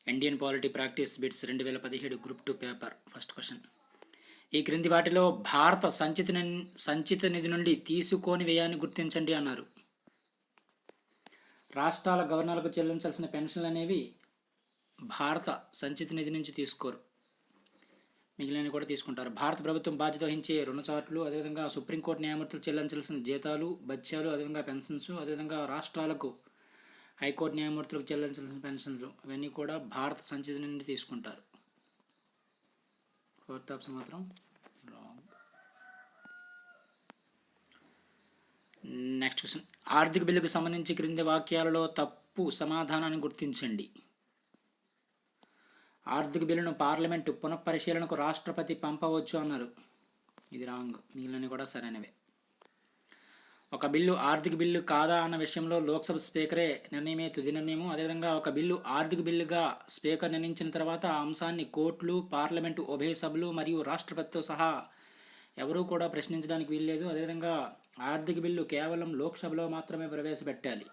Indian polity practice bits 2017 group 2 paper. First question. ఈ క్రింది వాటిలో భారత సంచిత నిధి నుండి తీసుకోని వ్యయాన్ని గుర్తించండి అన్నారు. రాష్ట్రాల గవర్నర్లకు చెల్లించాల్సిన పెన్షన్లు అనేవి భారత సంచిత నిధి నుంచి తీసుకోరు, మిగిలినవి కూడా తీసుకుంటారు. భారత ప్రభుత్వం బాధ్యత వహించే రుణ చార్టులు, అదేవిధంగా సుప్రీంకోర్టు న్యాయమూర్తులు చెల్లించాల్సిన జీతాలు, బత్యాలు, అదేవిధంగా పెన్షన్స్, అదేవిధంగా రాష్ట్రాలకు హైకోర్టు న్యాయమూర్తులకు చెల్లించాల్సిన పెన్షన్లు ఇవన్నీ కూడా భారత సంచిత నుండి తీసుకుంటారు. ఫోర్త్ ఆప్షన్ మాత్రం రాంగ్. Next question. ఆర్థిక బిల్లుకు సంబంధించి క్రింది వాక్యాలలో తప్పు సమాధానాన్ని గుర్తించండి. ఆర్థిక బిల్లును పార్లమెంటు పునఃపరిశీలనకు రాష్ట్రపతి పంపవచ్చు అన్నారు. ఇది రాంగ్, మిగిలినవి కూడా సరైనవే. ఒక బిల్లు ఆర్థిక బిల్లు కాదా అన్న విషయంలో లోక్సభ స్పీకరే నిర్ణయమే తుది నిర్ణయము. అదేవిధంగా ఒక బిల్లు ఆర్థిక బిల్లుగా స్పీకర్ నిర్ణయించిన తర్వాత ఆ అంశాన్ని కోర్టులు, పార్లమెంటు ఉభయ సభలు మరియు రాష్ట్రపతితో సహా ఎవరూ కూడా ప్రశ్నించడానికి వీల్లేదు. అదేవిధంగా ఆర్థిక బిల్లు కేవలం లోక్సభలో మాత్రమే ప్రవేశపెట్టాలి.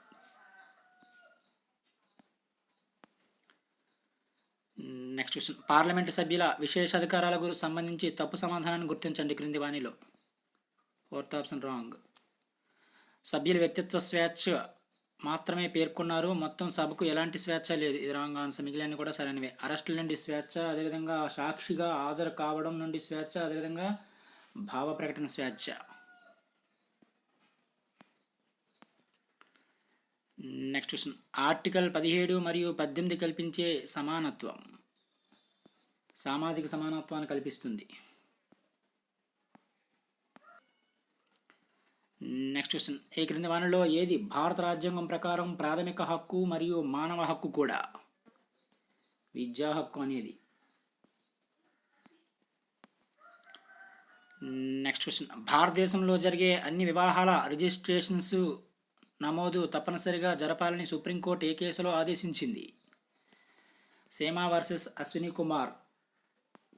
Next question. పార్లమెంటు సభ్యుల విశేషాధికారాలకు సంబంధించి తప్పు సమాధానాన్ని గుర్తించండి క్రింది వాణిలో. Fourth option wrong. సభ్యుల వ్యక్తిత్వ స్వేచ్ఛ మాత్రమే పేర్కొన్నారు, మొత్తం సభకు ఎలాంటి స్వేచ్ఛ లేదు. ఇది రాంగ్ ఆన్సర్, మిగిలినవి కూడా సరైనవే. అరెస్టుల నుండి స్వేచ్ఛ, అదేవిధంగా సాక్షిగా హాజరు కావడం నుండి స్వేచ్ఛ, అదేవిధంగా భావ ప్రకటన స్వేచ్ఛ. Next question. ఆర్టికల్ 17 మరియు 18 కల్పించే సమానత్వం సామాజిక సమానత్వాన్ని కల్పిస్తుంది. Next question. ఈ క్రింది వానిలో ఏది భారత రాజ్యాంగం ప్రకారం ప్రాథమిక హక్కు మరియు మానవ హక్కు కూడా? విద్యా హక్కు అనేది. Next question. భారతదేశంలో జరిగే అన్ని వివాహాల రిజిస్ట్రేషన్స్ నమోదు తప్పనిసరిగా జరపాలని సుప్రీంకోర్టు ఏ కేసులో ఆదేశించింది? సేమా వర్సెస్ అశ్విని కుమార్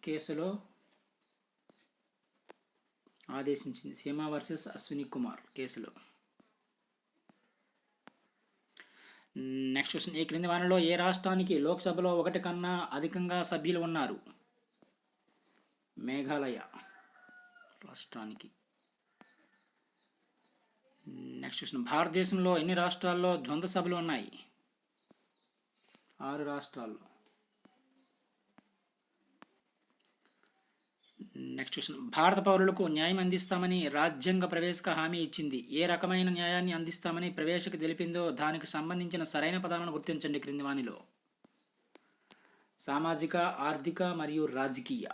కేసులో ఆదేశించింది. సేమా వర్సెస్ అశ్విని కుమార్ కేసులో. Next question. ఈ క్రింది వానిలో ఏ రాష్ట్రానికి లోక్సభలో 1 కన్నా అధికంగా సభ్యులు ఉన్నారు? మేఘాలయ రాష్ట్రానికి. Next question. భారతదేశంలో ఎన్ని రాష్ట్రాల్లో ద్వంద్వ సభలు ఉన్నాయి? 6 రాష్ట్రాల్లో. Next question. భారత పౌరులకు న్యాయం అందిస్తామని రాజ్యాంగ ప్రవేశక హామీ ఇచ్చింది. ఏ రకమైన న్యాయాన్ని అందిస్తామని ప్రవేశక తెలిపిందో దానికి సంబంధించిన సరైన పదాలను గుర్తించండి క్రింది వానిలో. సామాజిక, ఆర్థిక మరియు రాజకీయ.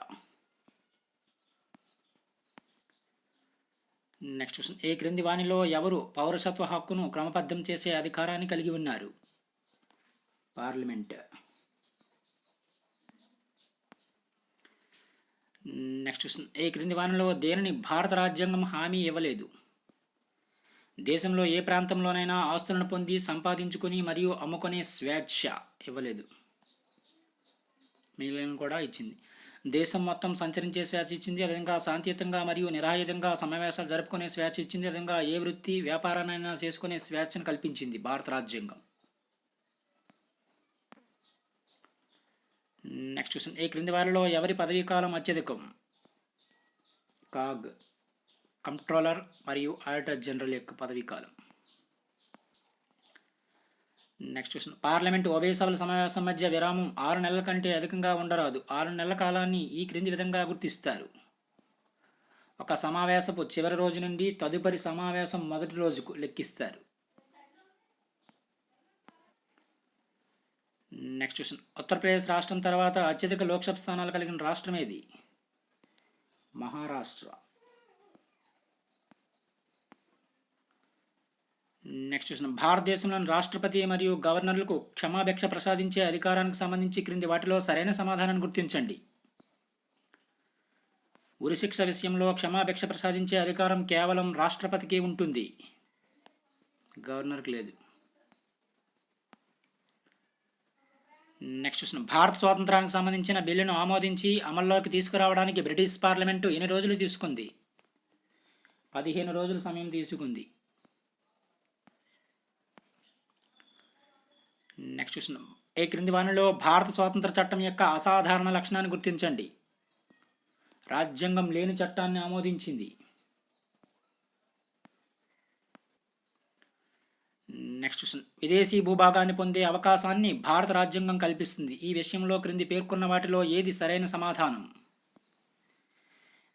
Next question. ఏ క్రింది వానిలో ఎవరు పౌరసత్వ హక్కును క్రమబద్ధం చేసే అధికారాన్ని కలిగి ఉన్నారు? పార్లమెంట్. Next question. ఏ క్రింది వానిలో దేనిని భారత రాజ్యాంగం హామీ ఇవ్వలేదు? దేశంలో ఏ ప్రాంతంలోనైనా ఆస్తులను పొంది సంపాదించుకుని మరియు అమ్ముకునే స్వేచ్ఛ ఇవ్వలేదు, మిగిలిన కూడా ఇచ్చింది. దేశం మొత్తం సంచరించే స్వేచ్ఛ ఇచ్చింది. అదేవిధంగా శాంతియుతంగా మరియు నిరాయుధంగా సమావేశాలు జరుపుకునే స్వేచ్ఛ ఇచ్చింది. అదేవిధంగా ఏ వృత్తి వ్యాపారాన్నైనా చేసుకునే స్వేచ్ఛను కల్పించింది భారత రాజ్యాంగం. Next question. ఈ క్రింది వారిలో ఎవరి పదవీ కాలం అత్యధికం? కాగ్, కంట్రోలర్ మరియు ఆడిటర్ జనరల్ యొక్క పదవీ కాలం. Next question. పార్లమెంటు ఉభయ సభల సమావేశం మధ్య విరామం 6 నెలల కంటే అధికంగా ఉండరాదు. 6 నెలల కాలాన్ని ఈ క్రింది విధంగా గుర్తిస్తారు. ఒక సమావేశపు చివరి రోజు నుండి తదుపరి సమావేశం మొదటి రోజుకు లెక్కిస్తారు. Next question. ఉత్తరప్రదేశ్ రాష్ట్రం తర్వాత అత్యధిక లోక్సభ స్థానాలు కలిగిన రాష్ట్రం ఏది? మహారాష్ట్ర. Next question. భారతదేశంలోని రాష్ట్రపతి మరియు గవర్నర్లకు క్షమాభిక్ష ప్రసాదించే అధికారానికి సంబంధించి క్రింది వాటిలో సరైన సమాధానాన్ని గుర్తించండి. ఉరిశిక్ష విషయంలో క్షమాభిక్ష ప్రసాదించే అధికారం కేవలం రాష్ట్రపతికి ఉంటుంది, గవర్నర్కి లేదు. Next question. భారత స్వాతంత్రానికి సంబంధించిన బిల్లును ఆమోదించి అమల్లోకి తీసుకురావడానికి బ్రిటిష్ పార్లమెంటు ఎన్ని రోజులు తీసుకుంది? 15 రోజుల సమయం తీసుకుంది. Next question. ఈ క్రింది వానిలో భారత స్వాతంత్ర చట్టం యొక్క అసాధారణ లక్షణాన్ని గుర్తించండి. రాజ్యాంగం లేని చట్టాన్ని ఆమోదించింది. Next question. విదేశీ భూభాగాన్ని పొందే అవకాశాన్ని భారత రాజ్యాంగం కల్పిస్తుంది. ఈ విషయంలో క్రింది పేర్కొన్న వాటిలో ఏది సరైన సమాధానం?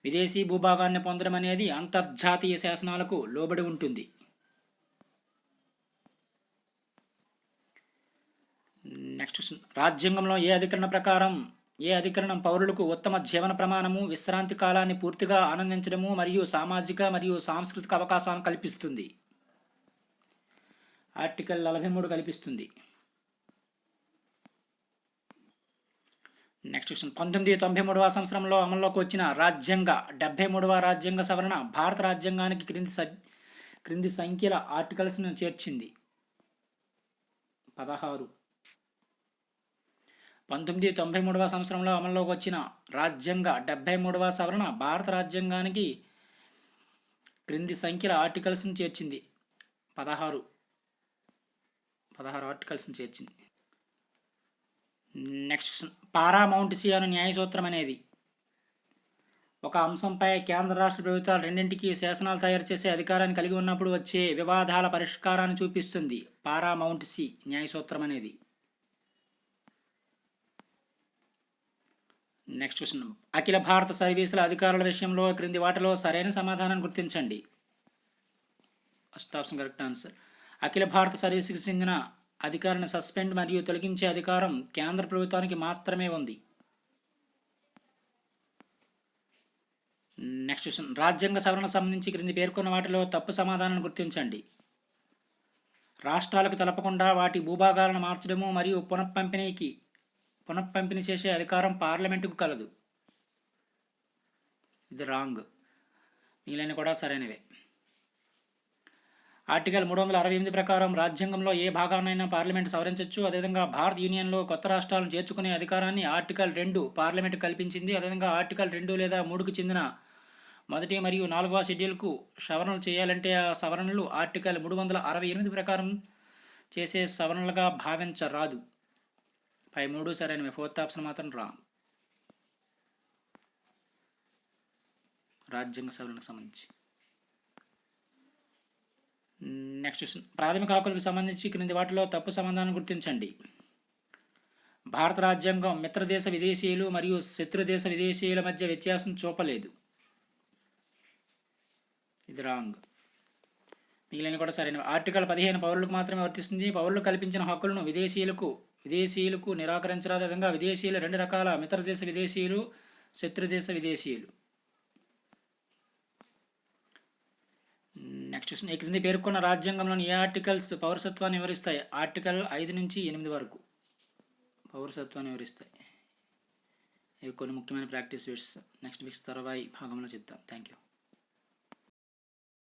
విదేశీ భూభాగాన్ని పొందడం అనేది అంతర్జాతీయ శాసనాలకు లోబడి ఉంటుంది. Next question. రాజ్యాంగంలో ఏ అధికరణం పౌరులకు ఉత్తమ జీవన ప్రమాణము, విశ్రాంతి కాలాన్ని పూర్తిగా ఆనందించడము మరియు సామాజిక మరియు సాంస్కృతిక అవకాశాలను కల్పిస్తుంది? ఆర్టికల్ 43 కల్పిస్తుంది. Next question. 1993వ సంవత్సరంలో అమల్లోకి వచ్చిన 73వ రాజ్యాంగ సవరణ భారత రాజ్యాంగానికి క్రింది సంఖ్యల ఆర్టికల్స్ను చేర్చింది. 16. 1993వ సంవత్సరంలో అమల్లోకి వచ్చిన 73వ సవరణ భారత రాజ్యాంగానికి క్రింది సంఖ్యల ఆర్టికల్స్ను చేర్చింది. 16 ఆర్టికల్స్ని చేర్చింది. నెక్స్ట్. పారామౌంటసీ అను న్యాయ సూత్రం అనేది ఒక అంశంపై కేంద్ర రాష్ట్ర ప్రభుత్వాలు రెండింటికి శాసనాలు తయారు చేసే అధికారాన్ని కలిగి ఉన్నప్పుడు వచ్చే వివాదాల పరిష్కారాన్ని చూపిస్తుంది. పారామౌంటసీ న్యాయ సూత్రం అనేది. Next question. అఖిల భారత సర్వీసుల అధికారుల విషయంలో క్రింది వాటిలో సరైన సమాధానాన్ని గుర్తించండి. First option correct answer. అఖిల భారత సర్వీసుకి చెందిన అధికారిని సస్పెండ్ మరియు తొలగించే అధికారం కేంద్ర ప్రభుత్వానికి మాత్రమే ఉంది. Next question. రాజ్యాంగ సవరణకు సంబంధించి క్రింది పేర్కొన్న వాటిలో తప్పు సమాధానాన్ని గుర్తించండి. రాష్ట్రాలకు తెలపకుండా వాటి భూభాగాలను మార్చడము మరియు పునఃపంపిణీ చేసే అధికారం పార్లమెంటుకు కలదు. ఇది రాంగ్. మిగిలిన కూడా సరైనవే. ఆర్టికల్ 368 ప్రకారం రాజ్యాంగంలో ఏ భాగాన్నైనా పార్లమెంటు సవరించవచ్చు. అదేవిధంగా భారత యూనియన్లో కొత్త రాష్ట్రాలను చేర్చుకునే అధికారాన్ని ఆర్టికల్ 2 పార్లమెంటు కల్పించింది. అదేవిధంగా ఆర్టికల్ 2 లేదా 3కు చెందిన 1 మరియు 4వ షెడ్యూల్కు సవరణలు చేయాలంటే ఆ సవరణలు ఆర్టికల్ 368 ప్రకారం చేసే సవరణలుగా భావించరాదు. పై 3 సరైనవి. 4th ఆప్షన్ మాత్రం రాంగ్. రాజ్యాంగ సవరణకు సంబంధించి. Next question. ప్రాథమిక హక్కులకు సంబంధించి క్రింది వాటిలో తప్పు సమాధానం గుర్తించండి. భారత రాజ్యాంగం మిత్రదేశ విదేశీయులు మరియు శత్రుదేశ విదేశీయుల మధ్య వ్యత్యాసం చూపలేదు. ఇది రాంగ్. మిగిలిన కూడా సరైన. ఆర్టికల్ 15 పౌరులకు మాత్రమే వర్తిస్తుంది. పౌరులు కల్పించిన హక్కులను విదేశీయులకు నిరాకరించరాదు. విధంగా విదేశీయులు 2 రకాల: మిత్రదేశ విదేశీయులు, శత్రుదేశ విదేశీయులు. Next question. ఈ క్రింది పేర్కొన్న రాజ్యాంగంలోని ఏ ఆర్టికల్స్ పౌరసత్వాన్ని వివరిస్తాయి? ఆర్టికల్ 5 నుంచి 8 వరకు పౌరసత్వాన్ని వివరిస్తాయి. ఇవి కొన్ని ముఖ్యమైన ప్రాక్టీస్ బిట్స్. నెక్స్ట్ వీక్స్ తర్వాత ఈ భాగంలో చెప్తాం. Thank you.